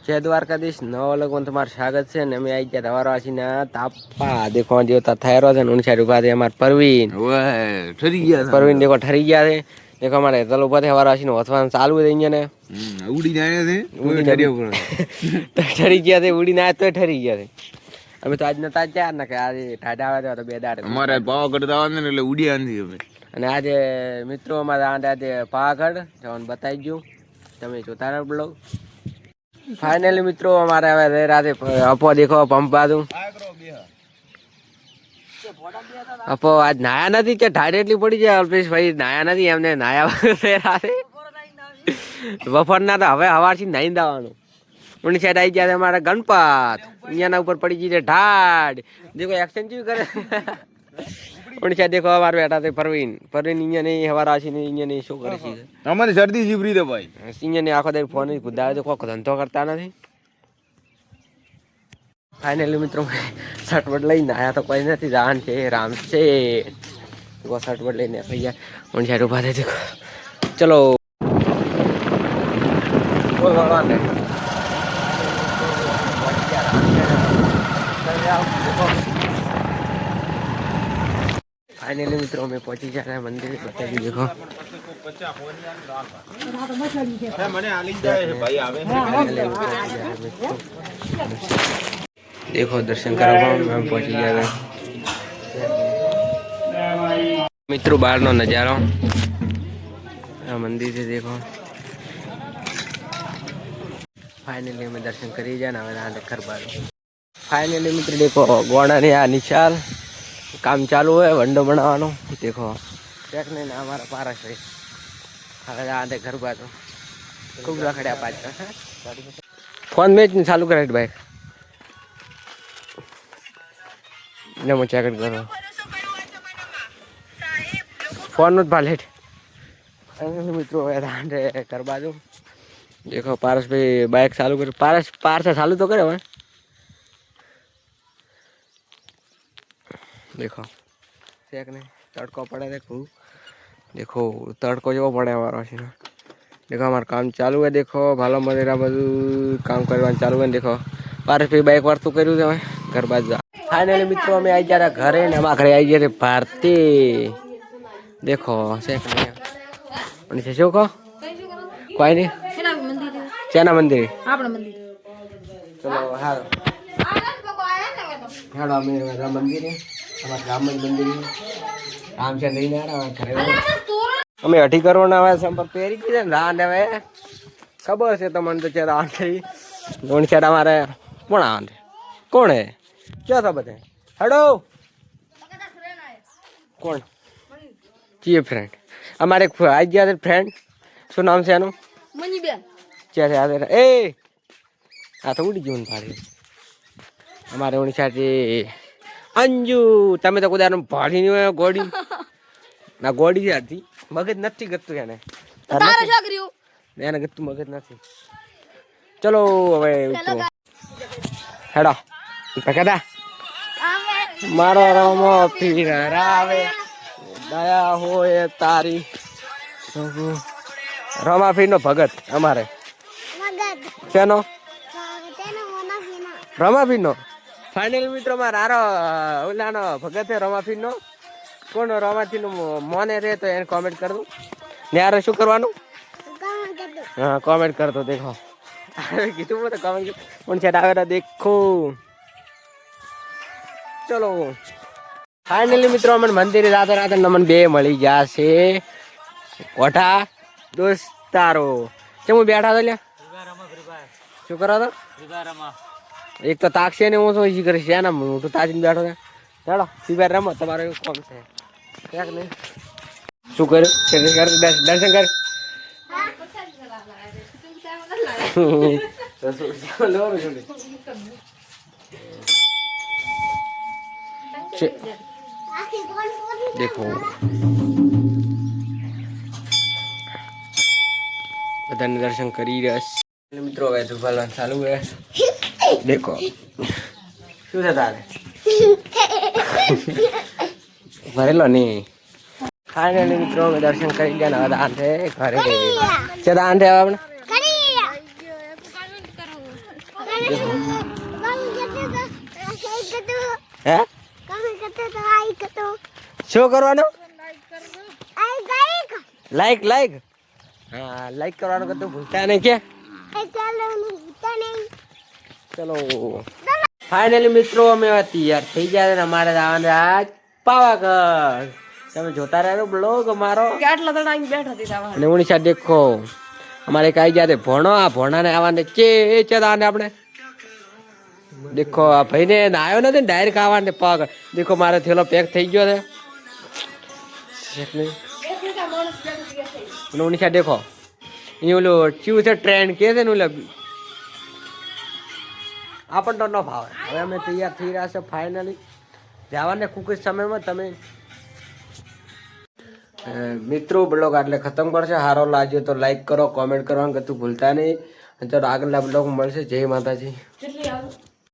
जय द्वारकाधीश नवा लोगों तुम्हारा स्वागत है ने मैं आई क्या दवारा आशीना तापा देखो जो ता थैरो है उन साइड ऊपर हमार परवीन ओए ठरी गया था परवीन देखो ठरी गया है देखो हमारे तल ऊपर हमारा आशीना वसवान चालू है इंजन है उड़ी जाने थे उड़ी ठरी ऊपर तो ठरी गया थे उड़ी ना तो ठरी गया थे અમે તો આજ નતા ચાર ને કે આજે ઠાડા આવે તો બે દાડે અમારે પાવાગઢ આવવાનું ને એટલે ઉડી આંધી અમે અને આજે મિત્રો અમારા આજે પાવાગઢ જવાનું બતાવી ગયું તમે જોતા રહો બ્લોગ फाइनली मित्रों हमारे હવે રાતે અપો દેખો પંપ બાજુ અપો આજ નાયા નથી કે ઢાડ એટલી પડી જાય અલ્પેશ ભાઈ નાયા નથી એમને નાયા રાતે બપોરના તો હવે હવારથી નાઈ દાવાનું ઉની સાઈડ આવી ગયા અમારા ગણપત અહીંયાના ઉપર પડી ગઈ છે ઢાડ દેખો એક્શન કેવી કરે ઉની સાઈડ દેખો અમારે બેઠા છે પરવીન અહીંયા નહીં હવાર આશી ને અહીંયા નહીં શું કરે છે અમારી શરદી જીવરી દે ભાઈ અહીંયા ને આખો દર ફોન કુદાવે તો કોઈ ધંધો કરતા નથી ફાઇનલી મિત્રો શર્ટ લઈને આયા તો કોઈ નથી રાન છે રામ છે શર્ટ લઈને ભૈયા ઉની સાઈડ ઉભા થઈ ચલો કોઈ વાળવા નહીં फाइनली मित्रों में पहुंची जा रहे हैं मंदिर बताइए देखो देखो दर्शन करो हम पहुंची जा रहे हैं मित्रों बाहर नो नजारा मंदिर से देखो फाइनली हमें दर्शन करी जाना घर बार फाइनली मित्र देखो गोड़ा ने आ निशाल काम चालू है वंडो बनावानो देखो चेक नहीं ना हमारा पारस भाई હવે આને ઘર બાજુ ખૂબ રખડ્યા પાછા ફોન મેચ ને ચાલુ કરાય ભાઈ ને હું ચેક કરો ફોન નું ભાલેટ મિત્રો આને ઘર બાજુ देखो पारस भाई बाइक चालू कर पारस चालू तो करे भाई देखो चेक नहीं तड़को पड़े देखो तड़को जो पड़े हमारा देखो हमारा काम चालू है देखो भालो मदेरा बधु काम करवा चालू है देखो पारस भाई बाइक वार तो करूँ घर बाज जा फाइनली मित्रों में आई जा रहा घरे ने हम घरे आई गए भारती देखो चेक नहीं शो को कोई नहीं चेना मंदिर चलो हाँ हाँ मेरा मंदिर है हमारा राम मंदिर राम से नहीं आ रहा घरे અમે 8 કરોડના આવે સંપર્ક પહેરી કીધે ને રાન હવે ખબર છે તમને તો છે રાન થઈ નોન છે અમારે કોણ આવે કોણ હે ક્યાં था બધા હેડો કોણ કી ફ્રેન્ડ અમારે આઈ ગયા છે ફ્રેન્ડ શું નામ છે એનું મનીબેન છે છે એ આ તો ઉડી ગયું પાડી અમારે ઓની સાથે અંજુ તમે તો કુદાનું ભાડી ની ગોડી ના ગોડી છે હતી મગજ નથી ગતું એને તારે શું કર્યું એને ગતું મગજ નથી ચલો હવે હેડો પકડા મારો રમો પીર રાવે દયા હોય તારી રમા પીર નો ભગત અમારે શેનો રમા પીર નો फाइनल मित्रों में रारो ओलानो भगत है रमाफी नो कोण रमाफी नो मोने रे तो एने कमेंट कर दो ने यार શું કરવાનું हां कमेंट कर दो देखो अरे कितु तो कमेंट उन से आवेरा देखो चलो फाइनली मित्रों मन मंदिर रात रात नमन बे મળી જાશે કોઠા દોસ્તારો કેમ બેઠા તો લ્યા શું કરો તો एक तो ताक्षे ने वो इसी करे है ना मोटो ताजीन बैठो है चलो सीबार रमो तुम्हारे कौन से क्या नहीं शू कर दर्शन कर देखो बधाने दर्शन करी रहा मित्रों હવે ધુપાલવાનું ચાલુ है देखो શું છે તારે ભરેલો નહીં ફાઇનલી મિત્રો દર્શન કરી ગયા હવે દાન છે ઘરે છે દાન છે આપણે હે શું કરવાનું લાઈક લાઈક હા લાઈક કરવાનું કતું ભૂલતા નહીં કે ચલો ફાઇનલી મિત્રો અમે તૈયાર થઈ ગયા ને અમારે જવાનું આજ પાવાગઢ તમે જોતા રહેલો બ્લોગ અમારો કેટલા તણા અહીં બેઠા હતા અને ઉણીસા દેખો અમારે કઈ ગયા ભણો આ ભણાને આવવાને ચે ચદાને આપણે દેખો આ ભાઈને આવ્યો નથી ને ડાયરેક્ટ આવવાને પાગ દેખો મારો થેલો પેક થઈ ગયો છે ઉણીસા દેખો એ ઓલું ચીવું છે ટ્રેન્ડ કે છે ને ઓલું આપણને તો ન ભાવે હવે અમે તૈયાર થઈ રહ્યા છે ફાઇનલી જવાને કુક જ સમયમાં તમે મિત્રો બ્લોગ આટલે ખતમ કરશે સારો લાગ્યો તો લાઈક કરો કોમેન્ટ કરવાનું કતું ભૂલતા નહીં ચાલો આગળના બ્લોગ મળશે જય માતાજી કેટલી આવે